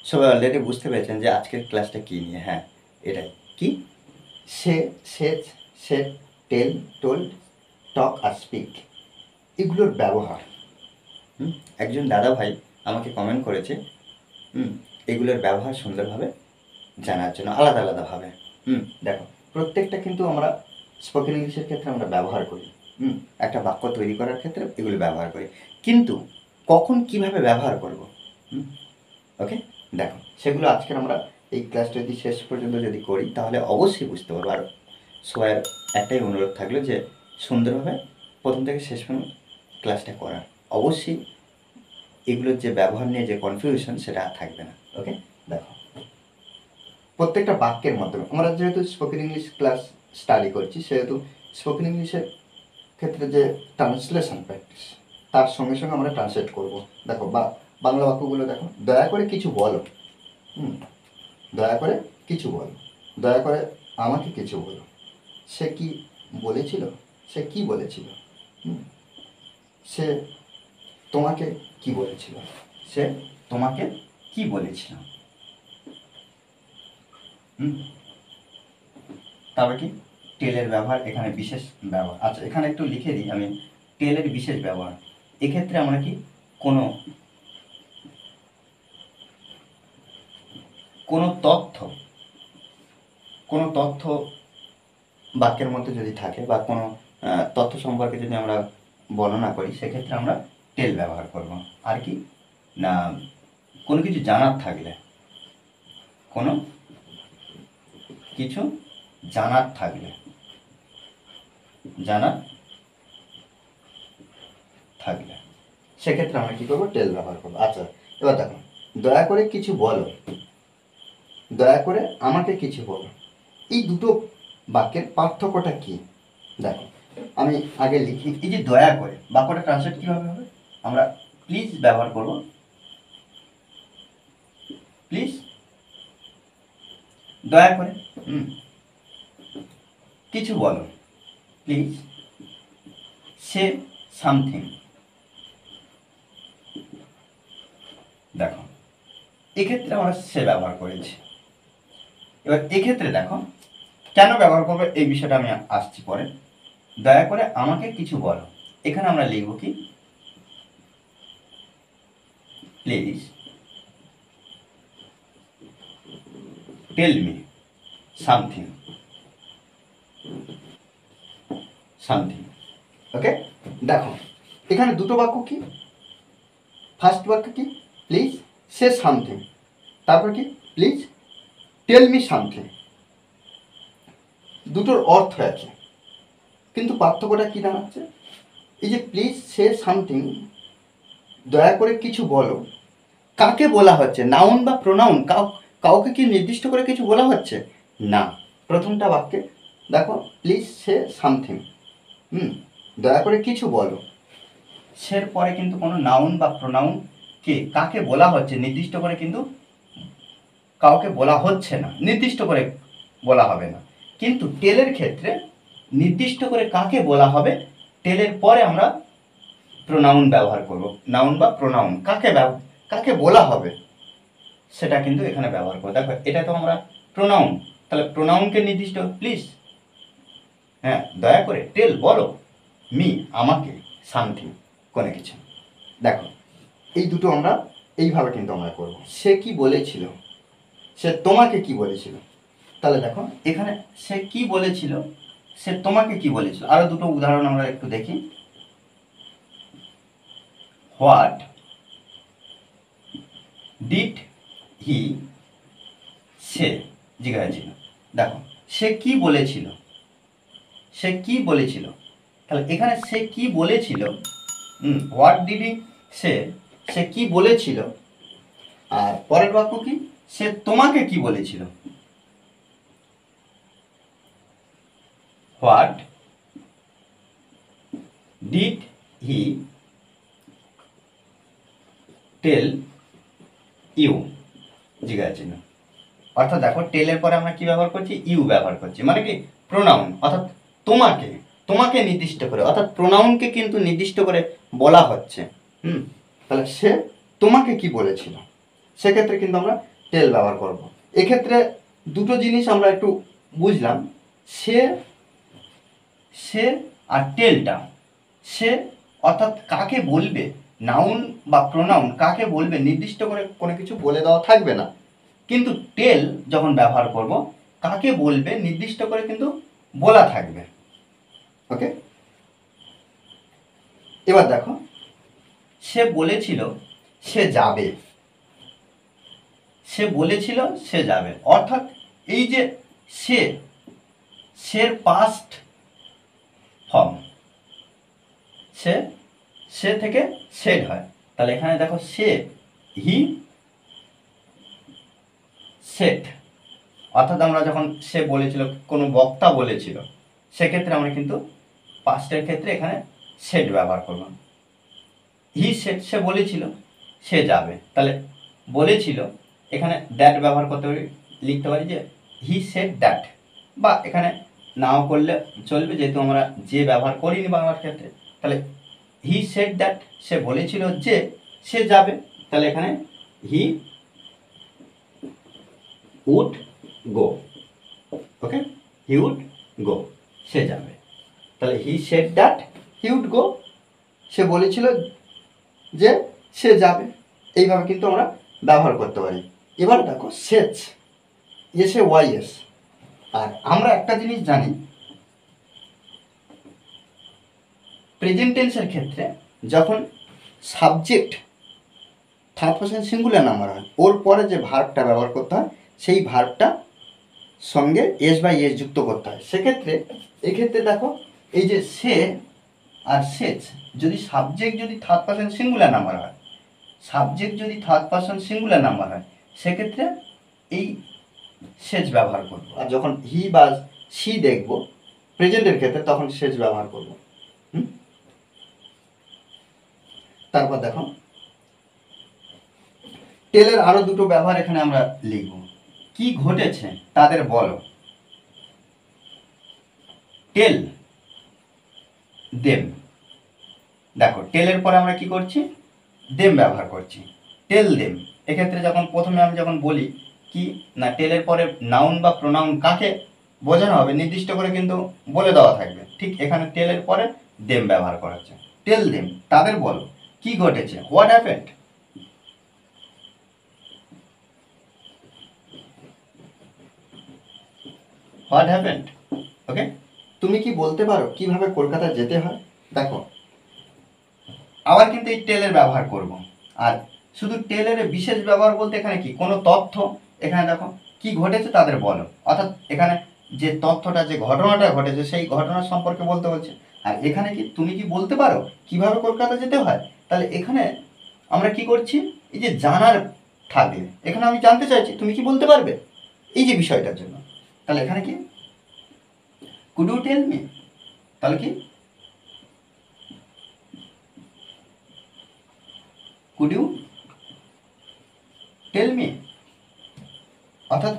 সবাই অলরেডি বুঝতে পেরেছেন যে আজকের ক্লাসটা কী নিয়ে। হ্যাঁ, এটাই কি সে, সেজ, সেড, টেল, টোল্ড, টক আর স্পিক, এগুলোর ব্যবহার। একজন দাদা ভাই আমাকে কমেন্ট করেছে এগুলোর ব্যবহার সুন্দরভাবে জানার জন্য আলাদা আলাদাভাবে। দেখো, প্রত্যেকটা কিন্তু আমরা স্পোকেন ইংলিশের ক্ষেত্রে আমরা ব্যবহার করি। একটা বাক্য তৈরি করার ক্ষেত্রে এগুলো ব্যবহার করি, কিন্তু কখন কিভাবে ব্যবহার করব, ওকে, দেখো সেগুলো আজকের আমরা এই ক্লাসটা যদি শেষ পর্যন্ত যদি করি তাহলে অবশ্যই বুঝতে পারবো। আর সবাই একটাই অনুরোধ থাকলো যে সুন্দরভাবে প্রথম থেকে শেষ পর্যন্ত ক্লাসটা করার। অবশ্যই এগুলোর যে ব্যবহার নিয়ে যে কনফিউশন সেটা থাকবে না। ওকে, দেখো প্রত্যেকটা বাক্যের মাধ্যমে আমরা যেহেতু স্পোকেন ইংলিশ ক্লাস স্টাডি করছি, সেহেতু স্পোকেন ইংলিশের ক্ষেত্রে যে ট্রান্সলেশন প্র্যাকটিস, তার সঙ্গে সঙ্গে আমরা ট্রান্সলেট করব। দেখো বাংলা বাক্যগুলো দেখো, দয়া করে কিছু বলো, দয়া করে কিছু বলো, দয়া করে আমাকে কিছু বলো, সে কি বলেছিল, সে কি বলেছিল, সে তোমাকে কি বলেছিল, সে তোমাকে কি বলেছিল। তারপর কি টেলের ব্যবহার, এখানে বিশেষ ব্যবহার। আচ্ছা, এখানে একটু লিখে দিই আমি, টেলের বিশেষ ব্যবহার। এক্ষেত্রে আমরা কি কোনো তথ্য বাক্যের মধ্যে যদি থাকে বা কোনো তথ্য সম্পর্কে যদি আমরা বর্ণনা করি, সেক্ষেত্রে আমরা টেল ব্যবহার করব। আর কি না, কোনো কিছু জানার থাকলে, কোনো কিছু জানার থাকলে সেক্ষেত্রে আমরা কী করবো, টেল ব্যবহার করবো। আচ্ছা, এবার দেখো, দয়া করে কিছু বলো, দয়া করে আমাকে কিছু বলো, এই দুটো বাক্যের পার্থক্যটা কি? দেখো আমি আগে লিখি, এই যে দয়া করে বাক্যটা ট্রান্সলেট কীভাবে হবে, আমরা প্লিজ ব্যবহার করব। প্লিজ, দয়া করে কিছু বলো, প্লিজ সে সামথিং। দেখো এক্ষেত্রে আমরা সে ব্যবহার করেছি। এবার এক্ষেত্রে দেখো কেন ব্যবহার করবো এই বিষয়টা আমি আসছি পরে। দয়া করে আমাকে কিছু বলো, এখানে আমরা লিখব কি, প্লিজ টেল মি সামথিং। ওকে, দেখো এখানে দুটো বাক্য কি, ফার্স্ট বাক্য কি, প্লিজ সে সামথিং, তারপর কি, প্লিজ টেল মি সামথিং। দুটোর অর্থ একই, কিন্তু পার্থক্যটা কী দাঁড়াচ্ছে, এই যে প্লিজ সে সামথিং, দয়া করে কিছু বলো, কাকে বলা হচ্ছে, নাউন বা প্রোনাউন, কাউকে কি নির্দিষ্ট করে কিছু বলা হচ্ছে না। প্রথমটা বাক্যে দেখো, প্লিজ সে সামথিং, দয়া করে কিছু বলো, সের পরে কিন্তু কোনো নাউন বা প্রোনাউন কে কাকে বলা হচ্ছে নির্দিষ্ট করে কিন্তু কাউকে বলা হচ্ছে না, নির্দিষ্ট করে বলা হবে না। কিন্তু টেলের ক্ষেত্রে নির্দিষ্ট করে কাকে বলা হবে, টেলের পরে আমরা প্রোনাউন ব্যবহার করব। নাউন বা প্রোনাউন কাকে বলা হবে সেটা কিন্তু এখানে ব্যবহার করব। দেখো এটা তো আমরা প্রোনাউন, তাহলে প্রোনাউনকে নির্দিষ্ট, প্লিজ, হ্যাঁ দয়া করে, টেল বলো, মি আমাকে, সামথিং কোনো কিছু। দেখো এই দুটো আমরা এইভাবে কিন্তু আমরা করব। সে কি বলেছিল, সে তোমাকে কি বলেছিল, তাহলে দেখো এখানে সে কি বলেছিল, সে তোমাকে কি বলেছিল। আরো দুটো উদাহরণ আমরা একটু দেখি। হোয়াট ডিড হি সে, জিজ্ঞাসা ছিল। দেখো সে কি বলেছিল, সে কি বলেছিল, তাহলে এখানে সে কি বলেছিল, হোয়াট ডিড হি সে, সে কি বলেছিল। আর পরের বাক্য কি, সে তোমাকে কি বলেছিল। What did he tell you, জিজ্ঞাসা চিহ্ন। অর্থাৎ দেখো টেলের পরে আমরা কি ব্যবহার করছি, ইউ ব্যবহার করছি, মানে কি প্রোনাউন, অর্থাৎ তোমাকে নির্দিষ্ট করে, অর্থাৎ প্রোনাউনকে কিন্তু নির্দিষ্ট করে বলা হচ্ছে। তাহলে সে তোমাকে কি বলেছিল, সেক্ষেত্রে কিন্তু আমরা টেল ব্যবহার করব। এক্ষেত্রে দুটো জিনিস আমরা একটু বুঝলাম, সে সে আর টেলটা, সে অর্থাৎ কাকে বলবে, নাউন বা প্রোনাউন কাকে বলবে নির্দিষ্ট করে কোনো কিছু বলে দেওয়া থাকবে না, কিন্তু টেল যখন ব্যবহার করব কাকে বলবে নির্দিষ্ট করে কিন্তু বলা থাকবে। ওকে, এবার দেখো, সে বলেছিল সে যাবে, সে বলেছিল সে যাবে, অর্থাৎ এই যে সে, সের পাস্ট ফর্ম, সে, সে থেকে সেড হয়, তাহলে এখানে দেখো সে, হি সেট, অর্থাৎ আমরা যখন সে বলেছিল, কোনো বক্তা বলেছিল, সেক্ষেত্রে আমরা কিন্তু পাস্টের ক্ষেত্রে এখানে সেট ব্যবহার করলাম। হি সেট, সে বলেছিল সে যাবে, তাহলে বলেছিল এখানে দ্যাট ব্যবহার করতে পারি, লিখতে পারি যে হি সেট দ্যাট, বা এখানে নাও করলে চলবে যেহেতু আমরা যে ব্যবহার করিনি বাংলার ক্ষেত্রে। তাহলে হি সেট দ্যাট, সে বলেছিল যে সে যাবে, তাহলে এখানে হি would go. Okay, he would go, সে যাবে, তাহলে he said that he would go, সে বলেছিল যে সে যাবে, এইভাবে কিন্তু আমরা ব্যবহার করতে পারি। এবার দেখো সেচ, এসে ওয়াই এস, আর আমরা একটা জিনিস জানি, প্রেজেন্ট টেন্সের ক্ষেত্রে যখন subject third person singular number হয়, ওর পরে যে ভার্বটা ব্যবহার করতে হয় সেই ভার্বটা সঙ্গে এস বাই এস যুক্ত করতে হয়। সেক্ষেত্রে এক্ষেত্রে দেখো, এই যে সে আর সেচ, যদি সাবজেক্ট যদি থার্ড পারসন সিঙ্গুলার নাম্বার হয়, সাবজেক্ট যদি থার্ড পারসন সিঙ্গুলার নাম্বার হয়, সেক্ষেত্রে এই সেচ ব্যবহার করব, আর যখন হি বা সি দেখব প্রেজেন্টের ক্ষেত্রে তখন সেচ ব্যবহার করব। তারপর দেখো টেলের আরো দুটো ব্যবহার এখানে আমরা লিখব। কি ঘটেছে তাদের বলো, টেল দেম। দেখো টেলের পরে আমরা কি করছি, দেম ব্যবহার করছি, টেল দেম। এক্ষেত্রে যখন প্রথমে আমি যখন বলি কি না, টেলের পরে নাউন বা প্রোনাউন কাকে বোঝানো হবে নির্দিষ্ট করে কিন্তু বলে দেওয়া থাকবে, ঠিক এখানে টেলের পরে দেম ব্যবহার করা হচ্ছে। টেল দেম, তাদের বলো কি ঘটেছে, what happened. What happened. Okay, তুমি কি বলতে পারো কিভাবে কলকাতা যেতে হয়। দেখো আবার কিন্তু এই টেলের ব্যবহার করব, আর শুধু টেলের বিশেষ ব্যবহার বলতে এখানে কি কোনো তথ্য, এখানে দেখো কি ঘটেছে তাদের বলো, অর্থাৎ এখানে যে তথ্যটা, যে ঘটনাটা ঘটেছে সেই ঘটনার সম্পর্কে বলতে বলছে। আর এখানে কি তুমি কি বলতে পারো কিভাবে কলকাতা যেতে হয়, তাহলে এখানে আমরা কি করছি, এই যে জানার থাকলে এখানে আমি জানতে চাইছি তুমি কি বলতে পারবে এই যে বিষয়টার জন্য, তাহলে এখানে কি কুড ইউ টেল মি, তাহলে কি কুড ইউ টেল মি, অর্থাৎ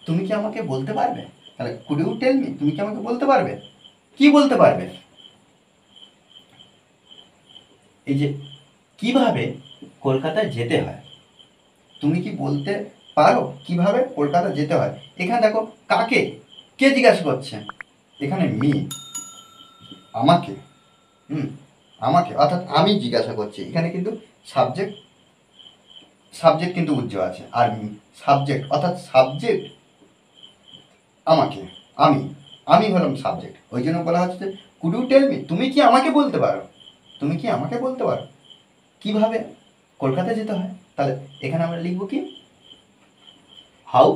তুমি কি আমাকে বলতে পারবে, তাহলে কুড ইউ টেল মি, তুমি কি আমাকে বলতে পারবে, কি বলতে পারবে, এই যে কিভাবে কলকাতায় যেতে হয়, তুমি কি বলতে পারো কিভাবে কলকাতা যেতে হয়। এখানে দেখো কাকে, কে জিজ্ঞাসা করছে, এখানে মি, আমাকে, আমাকে, অর্থাৎ আমি জিজ্ঞাসা করছি, এখানে কিন্তু সাবজেক্ট, সাবজেক্ট কিন্তু উজ্জ্বল আছে, আর সাবজেক্ট অর্থাৎ সাবজেক্ট আমাকে, আমি, আমি হলাম সাবজেক্ট, ওই জন্য বলা হচ্ছে যে কুড ইউ টেল মি, তুমি কি আমাকে বলতে পারো, তুমি কি আমাকে বলতে পারো কিভাবে কলকাতা যেতে হয়। তাহলে এখানে আমরা লিখব কি, how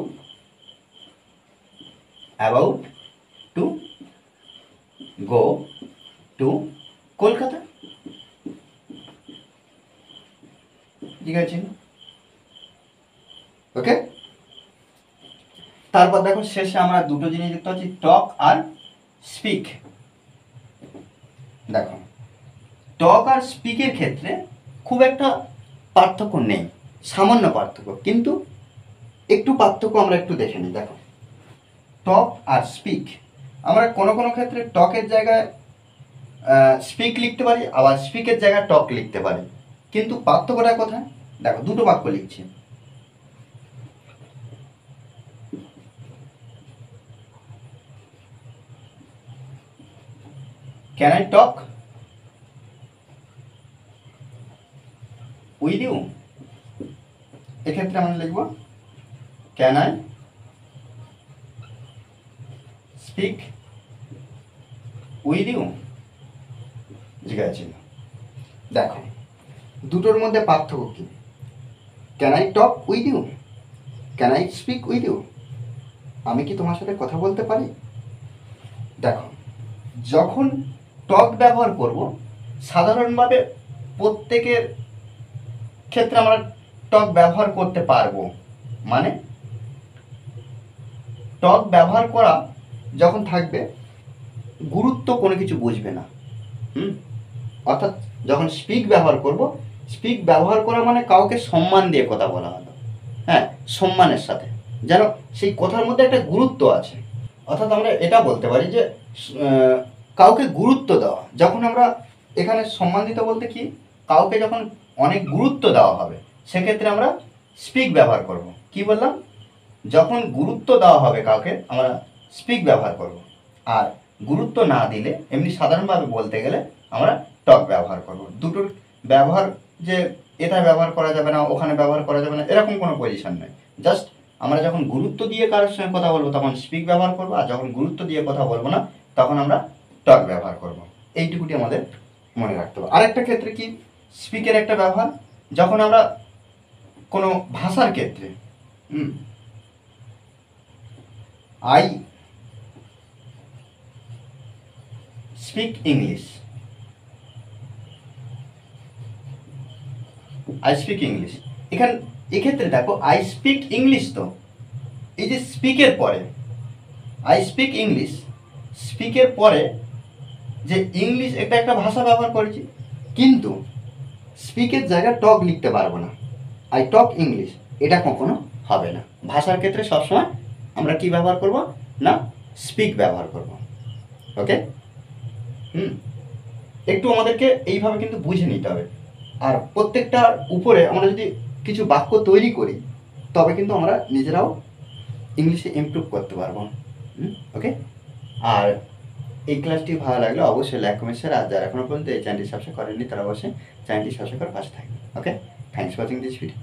about to go to Kolkata, ঠিক আছে। ওকে, তারপর দেখো শেষে আমরা দুটো জিনিস দেখতে পাচ্ছি, টক আর স্পিক। দেখো টক আর স্পিকের ক্ষেত্রে খুব একটা পার্থক্য নেই, সামান্য পার্থক্য, কিন্তু একটু পার্থক্য আমরা একটু দেখে নিই। দেখো টক আর স্পিক, আমরা কোনো কোনো ক্ষেত্রে টকের জায়গায় স্পিক লিখতে পারি, আবার স্পিকের জায়গায় টক লিখতে পারি, কিন্তু পার্থক্যটা কোথায়, দেখো দুটো বাক্য লিখছি, can I talk with you, এক্ষেত্রে আমরা লিখব can I speak with you, জিজ্ঞাসা চিহ্ন। দেখো দুটোর মধ্যে পার্থক্য কী? Can I talk with you, can I speak with you, আমি কি তোমার সাথে কথা বলতে পারি? দেখো যখন টক ব্যবহার করব, সাধারণভাবে প্রত্যেকের ক্ষেত্রে আমরা টক ব্যবহার করতে পারবো, মানে টক ব্যবহার করা যখন থাকবে গুরুত্ব কোনো কিছু বুঝবে না। অর্থাৎ যখন স্পিক ব্যবহার করব, স্পিক ব্যবহার করা মানে কাউকে সম্মান দিয়ে কথা বলা হলো, হ্যাঁ, সম্মানের সাথে, যেন সেই কথার মধ্যে একটা গুরুত্ব আছে। অর্থাৎ আমরা এটা বলতে পারি যে কাউকে গুরুত্ব দেওয়া। যখন আমরা এখানে সম্মান দিতে বলতে কি, কাউকে যখন অনেক গুরুত্ব দেওয়া হবে সেক্ষেত্রে আমরা স্পিক ব্যবহার করব। কি বললাম? যখন গুরুত্ব দেওয়া হবে কাউকে আমরা স্পিক ব্যবহার করব, আর গুরুত্ব না দিলে এমনি সাধারণভাবে বলতে গেলে আমরা টক ব্যবহার করব। দুটোর ব্যবহার যে এটাই ব্যবহার করা যাবে না, ওখানে ব্যবহার করা যাবে না, এরকম কোনো পজিশন নেই। জাস্ট আমরা যখন গুরুত্ব দিয়ে কারোর সঙ্গে কথা বলবো তখন স্পিক ব্যবহার করবো, আর যখন গুরুত্ব দিয়ে কথা বলবো না তখন আমরা টক ব্যবহার করব। এইটুকুটি আমাদের মনে রাখতে হবে। আরেকটা ক্ষেত্রে কি, স্পিকের একটা ব্যবহার যখন আমরা কোনো ভাষার ক্ষেত্রে I speak English, I speak English, এক্ষেত্রে দেখো আই স্পিক ইংলিশ, তো এই যে স্পিকের পরে আই স্পিক ইংলিশ, স্পিকের পরে যে ইংলিশ একটা ভাষা ব্যবহার করেছি, কিন্তু স্পিকের জায়গায় টক লিখতে পারবো না, আই টক ইংলিশ, এটা কখনো হবে না। ভাষার ক্ষেত্রে সবসময় আমরা কি ব্যবহার করব না, স্পিক ব্যবহার করব। ওকে, একটু আমাদেরকে এইভাবে কিন্তু বুঝে নিতে হবে। আর প্রত্যেকটার উপরে আমরা যদি কিছু বাক্য তৈরি করি তবে কিন্তু আমরা নিজেরাও ইংলিশে ইমপ্রুভ করতে পারবো। ওকে, আর এই ক্লাসটি ভালো লাগলে অবশ্যই লাইক কমেন্ট শেয়ার, আর যারা এখনো পর্যন্ত এই চ্যানেলটি সাবস্ক্রাইব করেননি তারা অবশ্যই চ্যানেলটি সাবস্ক্রাইব করে পাশে থাকবেন। Okay, thanks for watching this video.